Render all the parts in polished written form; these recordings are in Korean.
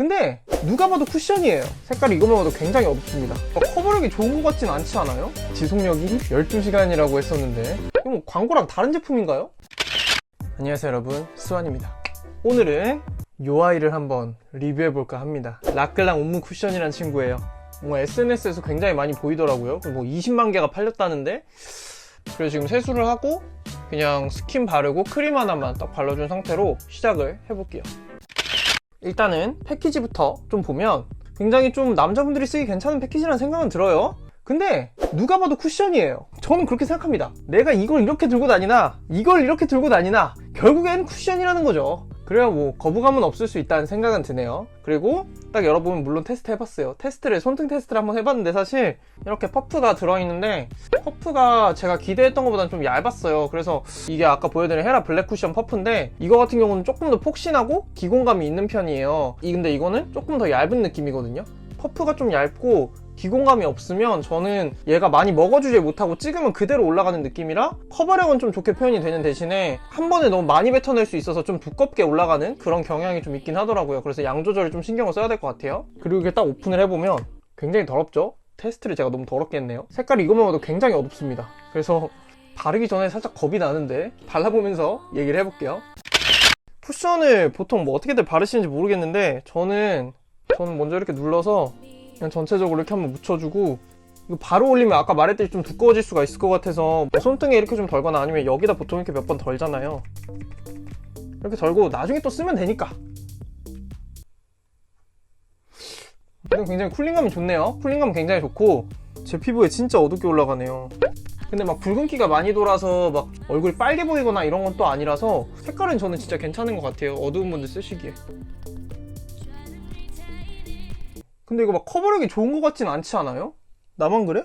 근데 누가 봐도 쿠션이에요. 색깔이 이것만 봐도 굉장히 어둡습니다. 커버력이 좋은 것 같진 않지 않아요? 지속력이 12시간이라고 했었는데 이거 뭐 광고랑 다른 제품인가요? 안녕하세요 여러분, 스완입니다. 오늘은 요 아이를 한번 리뷰해볼까 합니다. 라클랑 온무 쿠션이라는 친구예요. 뭔가 SNS에서 굉장히 많이 보이더라고요. 뭐 20만 개가 팔렸다는데, 그래서 지금 세수를 하고 그냥 스킨 바르고 크림 하나만 딱 발라준 상태로 시작을 해볼게요. 일단은 패키지부터 좀 보면 굉장히 좀 남자분들이 쓰기 괜찮은 패키지라는 생각은 들어요. 근데 누가 봐도 쿠션이에요. 저는 그렇게 생각합니다. 내가 이걸 이렇게 들고 다니나 이걸 이렇게 들고 다니나 결국엔 쿠션이라는 거죠. 그래야 뭐 거부감은 없을 수 있다는 생각은 드네요. 그리고 딱 열어보면 물론 테스트 해봤어요. 손등 테스트를 한번 해봤는데, 사실 이렇게 퍼프가 들어있는데 퍼프가 제가 기대했던 것보다는 좀 얇았어요. 그래서 이게 아까 보여드린 헤라 블랙 쿠션 퍼프인데, 이거 같은 경우는 조금 더 폭신하고 기공감이 있는 편이에요. 근데 이거는 조금 더 얇은 느낌이거든요. 퍼프가 좀 얇고 기공감이 없으면 저는 얘가 많이 먹어주지 못하고 찍으면 그대로 올라가는 느낌이라 커버력은 좀 좋게 표현이 되는 대신에 한 번에 너무 많이 뱉어낼 수 있어서 좀 두껍게 올라가는 그런 경향이 좀 있긴 하더라고요. 그래서 양 조절을 좀 신경을 써야 될 것 같아요. 그리고 이게 딱 오픈을 해보면 굉장히 더럽죠? 테스트를 제가 너무 더럽게 했네요. 색깔이 이것만 봐도 굉장히 어둡습니다. 그래서 바르기 전에 살짝 겁이 나는데 발라보면서 얘기를 해볼게요. 쿠션을 보통 뭐 어떻게들 바르시는지 모르겠는데 저는 먼저 이렇게 눌러서 그냥 전체적으로 이렇게 한번 묻혀주고, 이거 바로 올리면 아까 말했듯이 좀 두꺼워질 수가 있을 것 같아서 손등에 이렇게 좀 덜거나 아니면 여기다 보통 이렇게 몇 번 덜잖아요. 이렇게 덜고 나중에 또 쓰면 되니까. 이건 굉장히 쿨링감이 좋네요. 쿨링감 굉장히 좋고 제 피부에 진짜 어둡게 올라가네요. 근데 막 붉은기가 많이 돌아서 막 얼굴이 빨개 보이거나 이런 건 또 아니라서 색깔은 저는 진짜 괜찮은 것 같아요. 어두운 분들 쓰시기에. 근데 이거 막 커버력이 좋은 것 같진 않지 않아요? 나만 그래?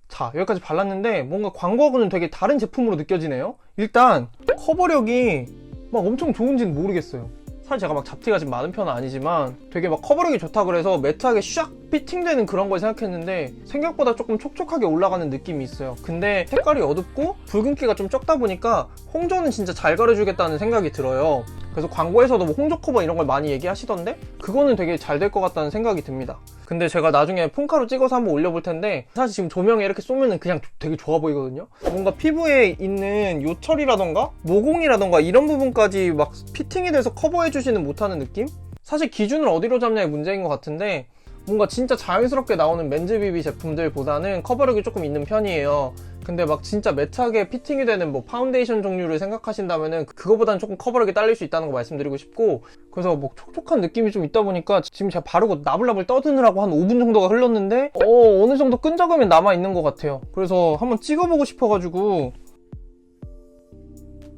자, 여기까지 발랐는데 뭔가 광고하고는 되게 다른 제품으로 느껴지네요. 일단 커버력이 막 엄청 좋은지는 모르겠어요. 사실 제가 막 잡티가 좀 많은 편은 아니지만 되게 막 커버력이 좋다 그래서 매트하게 샥 피팅되는 그런 걸 생각했는데 생각보다 조금 촉촉하게 올라가는 느낌이 있어요. 근데 색깔이 어둡고 붉은기가 좀 적다 보니까 홍조는 진짜 잘 가려주겠다는 생각이 들어요. 그래서 광고에서도 뭐 홍조 커버 이런 걸 많이 얘기하시던데 그거는 되게 잘 될 것 같다는 생각이 듭니다. 근데 제가 나중에 폰카로 찍어서 한번 올려볼 텐데, 사실 지금 조명에 이렇게 쏘면은 그냥 되게 좋아 보이거든요. 뭔가 피부에 있는 요철이라던가 모공이라던가 이런 부분까지 막 피팅이 돼서 커버해주지는 못하는 느낌? 사실 기준을 어디로 잡냐의 문제인 것 같은데, 뭔가 진짜 자연스럽게 나오는 맨즈 비비 제품들보다는 커버력이 조금 있는 편이에요. 근데 막 진짜 매트하게 피팅이 되는 뭐 파운데이션 종류를 생각하신다면은 그거보다는 조금 커버력이 딸릴 수 있다는 거 말씀드리고 싶고, 그래서 뭐 촉촉한 느낌이 좀 있다 보니까 지금 제가 바르고 나불나불 떠드느라고 한 5분 정도가 흘렀는데 어느 정도 끈적임이 남아있는 것 같아요. 그래서 한번 찍어보고 싶어가지고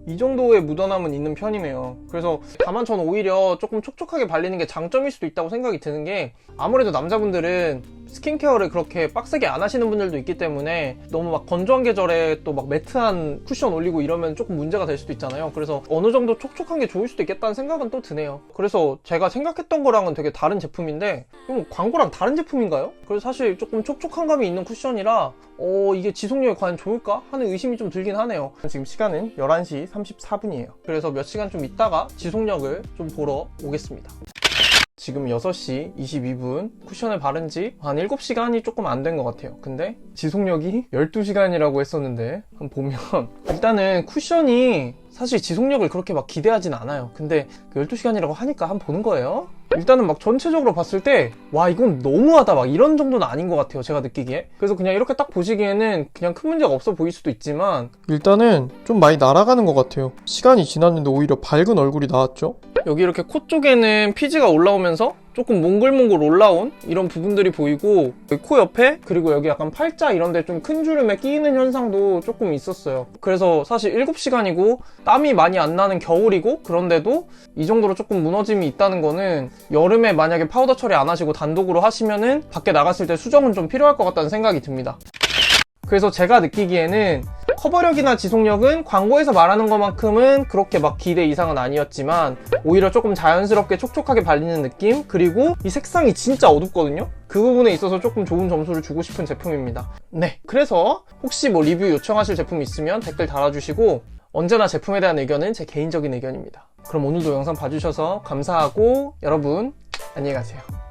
이 정도의 묻어남은 있는 편이네요. 그래서 다만 저는 오히려 조금 촉촉하게 발리는 게 장점일 수도 있다고 생각이 드는 게, 아무래도 남자분들은 스킨케어를 그렇게 빡세게 안 하시는 분들도 있기 때문에 너무 막 건조한 계절에 또 막 매트한 쿠션 올리고 이러면 조금 문제가 될 수도 있잖아요. 그래서 어느 정도 촉촉한 게 좋을 수도 있겠다는 생각은 또 드네요. 그래서 제가 생각했던 거랑은 되게 다른 제품인데, 이거 광고랑 다른 제품인가요? 그래서 사실 조금 촉촉한 감이 있는 쿠션이라 이게 지속력이 과연 좋을까 하는 의심이 좀 들긴 하네요. 지금 시간은 11시 34분이에요. 그래서 몇 시간 좀 있다가 지속력을 좀 보러 오겠습니다. 지금 6시 22분, 쿠션을 바른 지 한 7시간이 조금 안 된 것 같아요. 근데 지속력이 12시간이라고 했었는데 한번 보면 일단은 쿠션이 사실 지속력을 그렇게 막 기대하진 않아요. 근데 12시간이라고 하니까 한번 보는 거예요. 일단은 막 전체적으로 봤을 때 와, 이건 너무하다 막 이런 정도는 아닌 것 같아요, 제가 느끼기에. 그래서 그냥 이렇게 딱 보시기에는 그냥 큰 문제가 없어 보일 수도 있지만 일단은 좀 많이 날아가는 것 같아요. 시간이 지났는데 오히려 밝은 얼굴이 나왔죠. 여기 이렇게 코 쪽에는 피지가 올라오면서 조금 몽글몽글 올라온 이런 부분들이 보이고, 코 옆에 그리고 여기 약간 팔자 이런데 좀 큰 주름에 끼이는 현상도 조금 있었어요. 그래서 사실 7시간이고 땀이 많이 안 나는 겨울이고 그런데도 이 정도로 조금 무너짐이 있다는 거는, 여름에 만약에 파우더 처리 안 하시고 단독으로 하시면은 밖에 나갔을 때 수정은 좀 필요할 것 같다는 생각이 듭니다. 그래서 제가 느끼기에는 커버력이나 지속력은 광고에서 말하는 것만큼은 그렇게 막 기대 이상은 아니었지만 오히려 조금 자연스럽게 촉촉하게 발리는 느낌, 그리고 이 색상이 진짜 어둡거든요. 그 부분에 있어서 조금 좋은 점수를 주고 싶은 제품입니다. 네, 그래서 혹시 뭐 리뷰 요청하실 제품 있으면 댓글 달아주시고 언제나 제품에 대한 의견은 제 개인적인 의견입니다. 그럼 오늘도 영상 봐주셔서 감사하고 여러분 안녕히 가세요.